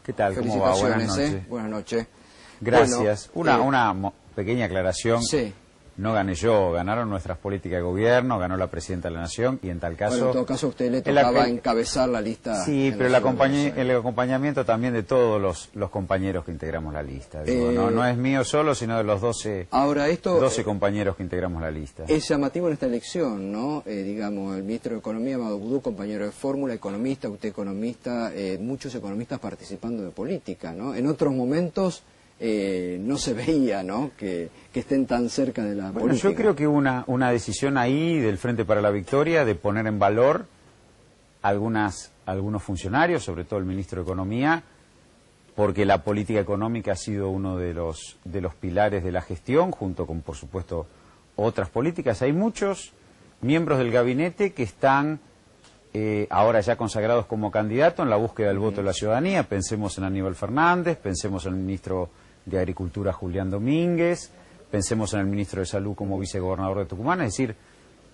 ¿Qué tal? ¿Cómo va? Buenas noches. Buenas noches. Gracias. Bueno, una pequeña aclaración. Sí. No gané yo, ganaron nuestras políticas de gobierno, ganó la Presidenta de la Nación y en tal caso... Bueno, en todo caso a usted le tocaba encabezar la lista. Sí, pero el acompañamiento también de todos los compañeros que integramos la lista. Digo, no es mío solo, sino de los 12 compañeros que integramos la lista. Es llamativo en esta elección, ¿no? Digamos, el ministro de Economía, Amadou Boudou, compañero de fórmula, economista, usted economista, muchos economistas participando de política, ¿no? En otros momentos... no se veía, ¿no?, que estén tan cerca de la política. Yo creo que hubo una decisión ahí del Frente para la Victoria de poner en valor algunos funcionarios, sobre todo el ministro de Economía, porque la política económica ha sido uno de los pilares de la gestión, junto con, por supuesto, otras políticas. Hay muchos miembros del gabinete que están ahora ya consagrados como candidato en la búsqueda del voto de la ciudadanía. Pensemos en Aníbal Fernández, pensemos en el ministro de Agricultura Julián Domínguez, pensemos en el ministro de Salud como vicegobernador de Tucumán. Es decir,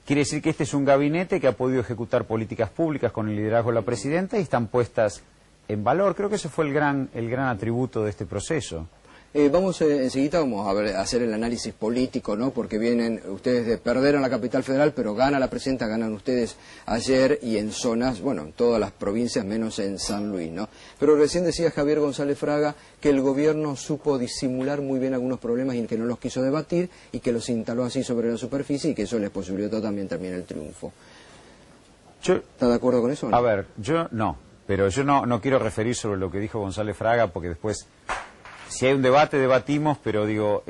quiere decir que este es un gabinete que ha podido ejecutar políticas públicas con el liderazgo de la presidenta y están puestas en valor. Creo que ese fue el gran atributo de este proceso. Enseguida vamos a hacer el análisis político, ¿no? Porque vienen ustedes de perder en la capital federal, pero gana la presidenta, ganan ustedes ayer y en zonas, bueno, en todas las provincias menos en San Luis, ¿no? Pero recién decía Javier González Fraga que el gobierno supo disimular muy bien algunos problemas y que no los quiso debatir y que los instaló así sobre la superficie y que eso les posibilitó también el triunfo. ¿Está de acuerdo con eso, no? A ver, yo no quiero referir sobre lo que dijo González Fraga porque después... Si hay un debate, debatimos, pero digo,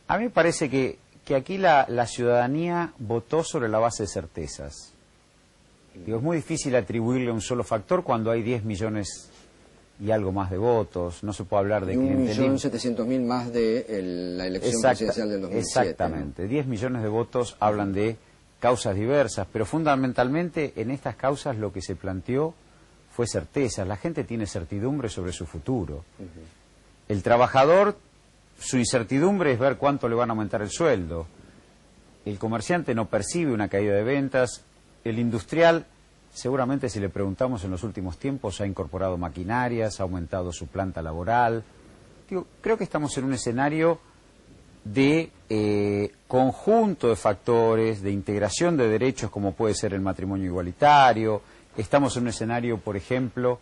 a mí me parece que aquí la ciudadanía votó sobre la base de certezas. Digo, es muy difícil atribuirle un solo factor cuando hay 10 millones y algo más de votos. No se puede hablar de clientelismo. 1.700.000 más de la elección presidencial del 2007. Exactamente. 10 millones de votos hablan de causas diversas, pero fundamentalmente en estas causas lo que se planteó fue certeza. La gente tiene certidumbre sobre su futuro. El trabajador, su incertidumbre es ver cuánto le van a aumentar el sueldo. El comerciante no percibe una caída de ventas. El industrial, seguramente si le preguntamos en los últimos tiempos, ha incorporado maquinarias, ha aumentado su planta laboral. Creo que estamos en un escenario de conjunto de factores, de integración de derechos como puede ser el matrimonio igualitario. Estamos en un escenario, por ejemplo,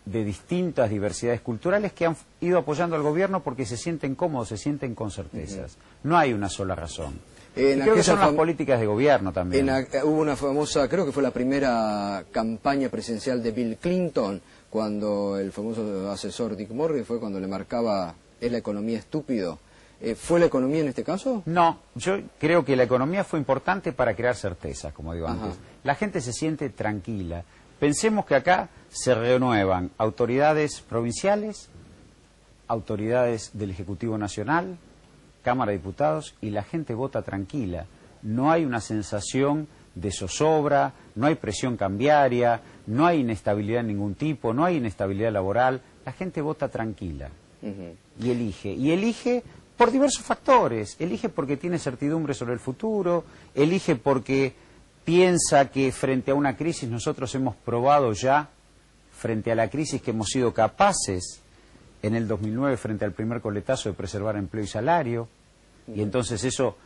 de distintas diversidades culturales que han ido apoyando al gobierno porque se sienten cómodos, se sienten con certezas. No hay una sola razón. Creo que son las políticas de gobierno también. Hubo una famosa, creo que fue la primera campaña presidencial de Bill Clinton, cuando el famoso asesor Dick Morgan fue cuando le marcaba ¿es la economía estúpido? ¿Fue la economía en este caso? No, yo creo que la economía fue importante para crear certezas, como digo antes. La gente se siente tranquila. Pensemos que acá se renuevan autoridades provinciales, autoridades del Ejecutivo Nacional, Cámara de Diputados, y la gente vota tranquila. No hay una sensación de zozobra, no hay presión cambiaria, no hay inestabilidad de ningún tipo, no hay inestabilidad laboral. La gente vota tranquila y elige. Y elige por diversos factores. Elige porque tiene certidumbre sobre el futuro, elige porque piensa que frente a una crisis nosotros hemos probado ya, frente a la crisis que hemos sido capaces en el 2009 frente al primer coletazo de preservar empleo y salario, y entonces eso,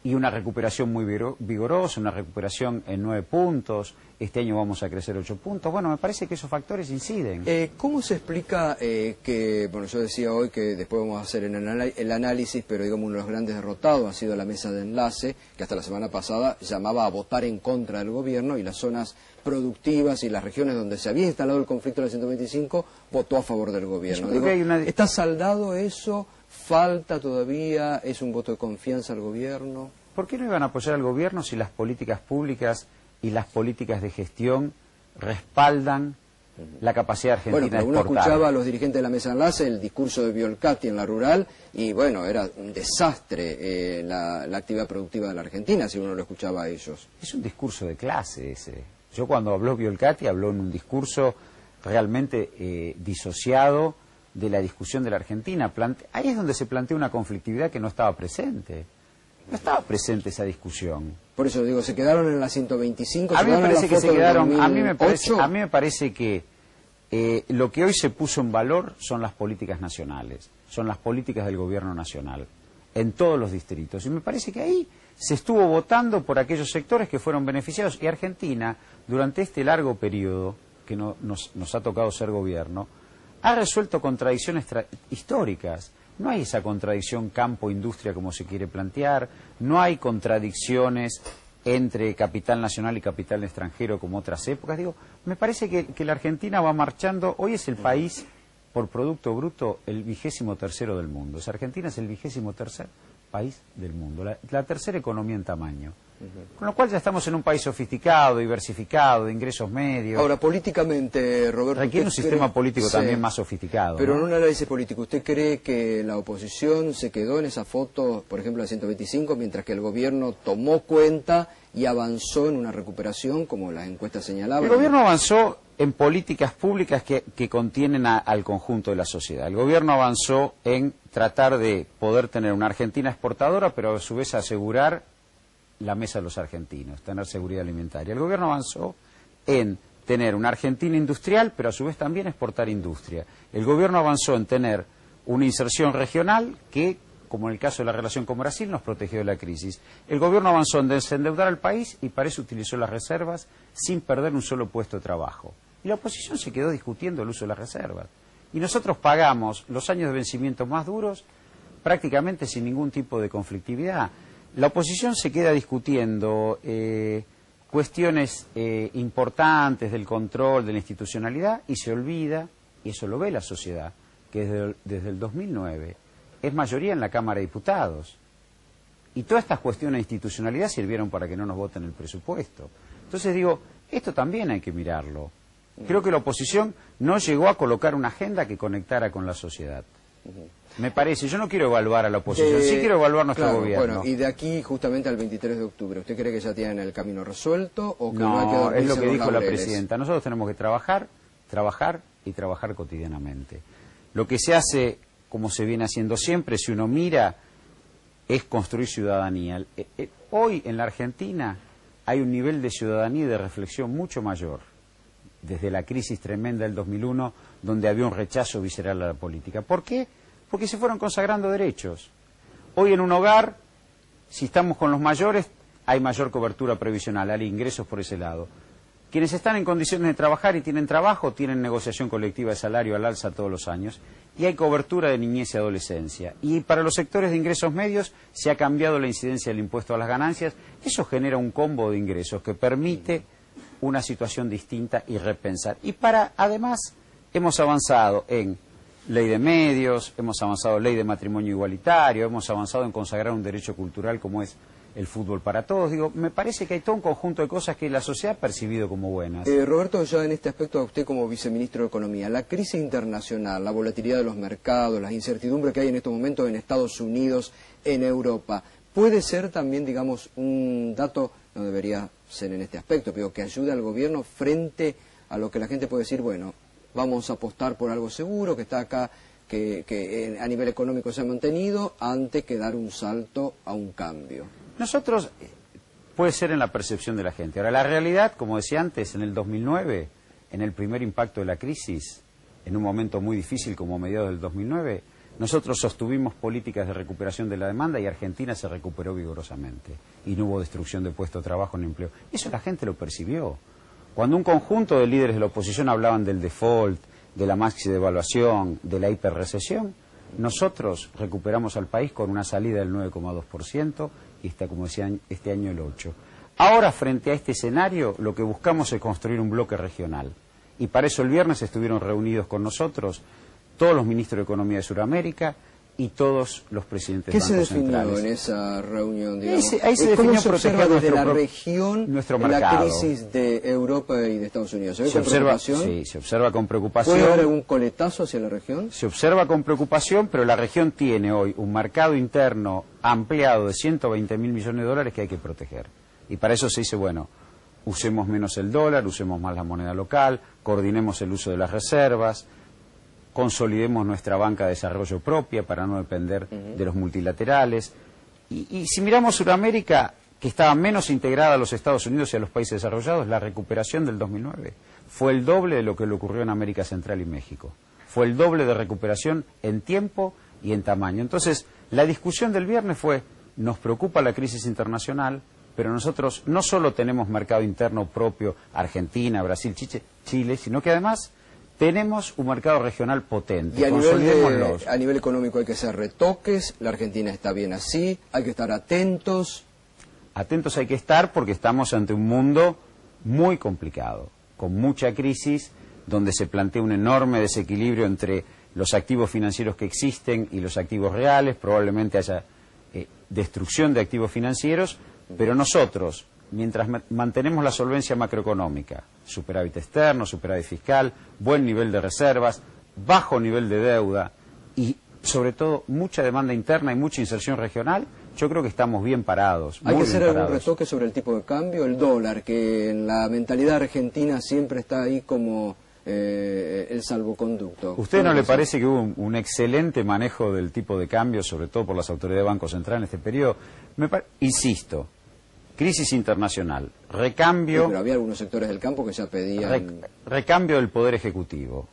y una recuperación muy vigorosa, una recuperación en 9 puntos, este año vamos a crecer 8 puntos, bueno, me parece que esos factores inciden. ¿Cómo se explica que, bueno, yo decía hoy que después vamos a hacer el análisis, pero digamos uno de los grandes derrotados ha sido la mesa de enlace, que hasta la semana pasada llamaba a votar en contra del gobierno, y las zonas productivas y las regiones donde se había instalado el conflicto de la 125 votó a favor del gobierno? Digo, ¿está saldado eso? ¿Falta todavía? ¿Es un voto de confianza al gobierno? ¿Por qué no iban a apoyar al gobierno si las políticas públicas y las políticas de gestión respaldan la capacidad argentina de exportar? Bueno, uno escuchaba a los dirigentes de la mesa de enlace el discurso de Biolcati en la rural y bueno, era un desastre la actividad productiva de la Argentina si uno lo escuchaba a ellos. Es un discurso de clase ese. Yo cuando habló Biolcati habló en un discurso realmente disociado de la discusión de la Argentina. Ahí es donde se plantea una conflictividad que no estaba presente. No estaba presente esa discusión. Por eso digo, se quedaron en la 125. A mí me parece que se quedaron. A mí me parece que lo que hoy se puso en valor son las políticas nacionales, son las políticas del gobierno nacional, en todos los distritos. Y me parece que ahí se estuvo votando por aquellos sectores que fueron beneficiados. Y Argentina, durante este largo periodo que nos ha tocado ser gobierno, ha resuelto contradicciones históricas. No hay esa contradicción campo-industria como se quiere plantear, no hay contradicciones entre capital nacional y capital extranjero como otras épocas. Digo, me parece que la Argentina va marchando. Hoy es el país, por Producto Bruto, el 23º del mundo. O sea, Argentina es el 23º país del mundo, la tercera economía en tamaño. Con lo cual ya estamos en un país sofisticado, diversificado, de ingresos medios. Ahora, políticamente, Roberto... Requiere un sistema político también más sofisticado. Pero ¿no? en un análisis político, ¿usted cree que la oposición se quedó en esa foto, por ejemplo, la 125, mientras que el gobierno tomó cuenta y avanzó en una recuperación, como las encuestas señalaban? El gobierno avanzó en políticas públicas que contienen al conjunto de la sociedad. El gobierno avanzó en tratar de poder tener una Argentina exportadora, pero a su vez asegurar la mesa de los argentinos, tener seguridad alimentaria. El gobierno avanzó en tener una Argentina industrial, pero a su vez también exportar industria. El gobierno avanzó en tener una inserción regional que, como en el caso de la relación con Brasil, nos protegió de la crisis. El gobierno avanzó en desendeudar al país y para eso utilizó las reservas sin perder un solo puesto de trabajo. Y la oposición se quedó discutiendo el uso de las reservas. Y nosotros pagamos los años de vencimiento más duros prácticamente sin ningún tipo de conflictividad. La oposición se queda discutiendo cuestiones importantes del control, de la institucionalidad, y se olvida, y eso lo ve la sociedad, que desde el 2009 es mayoría en la Cámara de Diputados. Y todas estas cuestiones de institucionalidad sirvieron para que no nos voten el presupuesto. Entonces digo, esto también hay que mirarlo. Creo que la oposición no llegó a colocar una agenda que conectara con la sociedad. Me parece, yo no quiero evaluar a la oposición, sí quiero evaluar nuestro gobierno. Bueno, y de aquí justamente al 23 de octubre, ¿usted cree que ya tienen el camino resuelto o que no hay que No, dormirse es lo que en los dijo la laureles? presidenta. Nosotros tenemos que trabajar y trabajar cotidianamente. Lo que se hace, como se viene haciendo siempre, si uno mira, es construir ciudadanía. Hoy en la Argentina hay un nivel de ciudadanía y de reflexión mucho mayor, desde la crisis tremenda del 2001, donde había un rechazo visceral a la política. ¿Por qué? Porque se fueron consagrando derechos. Hoy en un hogar, si estamos con los mayores, hay mayor cobertura previsional, hay ingresos por ese lado. Quienes están en condiciones de trabajar y tienen trabajo, tienen negociación colectiva de salario al alza todos los años, y hay cobertura de niñez y adolescencia. Y para los sectores de ingresos medios se ha cambiado la incidencia del impuesto a las ganancias. Eso genera un combo de ingresos que permite una situación distinta y repensar. Y además, hemos avanzado en ley de medios, hemos avanzado en ley de matrimonio igualitario, hemos avanzado en consagrar un derecho cultural como es el fútbol para todos. Digo, me parece que hay todo un conjunto de cosas que la sociedad ha percibido como buenas. Roberto, ya en este aspecto, a usted como viceministro de Economía, la crisis internacional, la volatilidad de los mercados, las incertidumbres que hay en estos momentos en Estados Unidos, en Europa, ¿puede ser también, digamos, un dato, no debería ser en este aspecto, pero que ayude al gobierno frente a lo que la gente puede decir, bueno, vamos a apostar por algo seguro, que está acá, que a nivel económico se ha mantenido, antes que dar un salto a un cambio? Nosotros, puede ser en la percepción de la gente. Ahora, la realidad, como decía antes, en el 2009, en el primer impacto de la crisis, en un momento muy difícil como mediados del 2009, nosotros sostuvimos políticas de recuperación de la demanda y Argentina se recuperó vigorosamente. Y no hubo destrucción de puestos de trabajo ni empleo. Eso la gente lo percibió. Cuando un conjunto de líderes de la oposición hablaban del default, de la maxi devaluación, de la hiperrecesión, nosotros recuperamos al país con una salida del 9,2% y está, como decían, este año el 8%. Ahora, frente a este escenario, lo que buscamos es construir un bloque regional. Y para eso el viernes estuvieron reunidos con nosotros todos los ministros de Economía de Sudamérica y todos los presidentes de bancos centrales. ¿Qué se definió en esa reunión, digamos? Ahí se ¿Cómo definió se observa desde la región nuestro la mercado. crisis de Europa y de Estados Unidos? ¿Se ve Se con observa, preocupación? sí, se observa con preocupación. ¿Puede haber algún coletazo hacia la región? Se observa con preocupación, pero la región tiene hoy un mercado interno ampliado de 120.000 millones de dólares que hay que proteger. Y para eso se dice, bueno, usemos menos el dólar, usemos más la moneda local, coordinemos el uso de las reservas, consolidemos nuestra banca de desarrollo propia para no depender de los multilaterales. Y si miramos Sudamérica, que estaba menos integrada a los Estados Unidos y a los países desarrollados, la recuperación del 2009 fue el doble de lo que le ocurrió en América Central y México. Fue el doble de recuperación en tiempo y en tamaño. Entonces, la discusión del viernes fue, nos preocupa la crisis internacional, pero nosotros no solo tenemos mercado interno propio, Argentina, Brasil, Chile, sino que además tenemos un mercado regional potente. Y a nivel económico hay que hacer retoques, la Argentina está bien así, hay que estar atentos. Atentos hay que estar porque estamos ante un mundo muy complicado, con mucha crisis, donde se plantea un enorme desequilibrio entre los activos financieros que existen y los activos reales, probablemente haya destrucción de activos financieros, pero nosotros, mientras mantenemos la solvencia macroeconómica, superávit externo, superávit fiscal, buen nivel de reservas, bajo nivel de deuda y sobre todo mucha demanda interna y mucha inserción regional, yo creo que estamos bien parados. ¿Hay que hacer algún retoque sobre el tipo de cambio? El dólar, que en la mentalidad argentina siempre está ahí como el salvoconducto. ¿Usted no le parece que hubo un excelente manejo del tipo de cambio, sobre todo por las autoridades de Banco Central en este periodo? Insisto, crisis internacional, recambio... Sí, pero había algunos sectores del campo que ya pedían... Recambio del Poder Ejecutivo,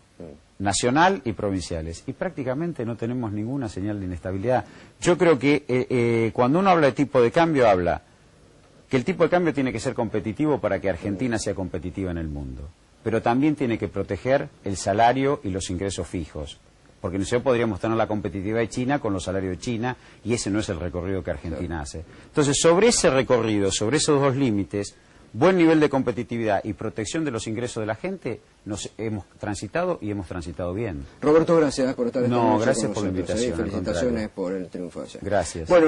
nacional y provinciales, y prácticamente no tenemos ninguna señal de inestabilidad. Yo creo que cuando uno habla de tipo de cambio, habla que el tipo de cambio tiene que ser competitivo para que Argentina sea competitiva en el mundo, pero también tiene que proteger el salario y los ingresos fijos, porque nosotros podríamos tener la competitividad de China con los salarios de China, y ese no es el recorrido que Argentina hace. Entonces, sobre ese recorrido, sobre esos dos límites, buen nivel de competitividad y protección de los ingresos de la gente, nos hemos transitado y hemos transitado bien. Roberto, gracias por estar esta noche gracias con por la nosotros. invitación. Felicitaciones por el triunfo. Gracias. Bueno,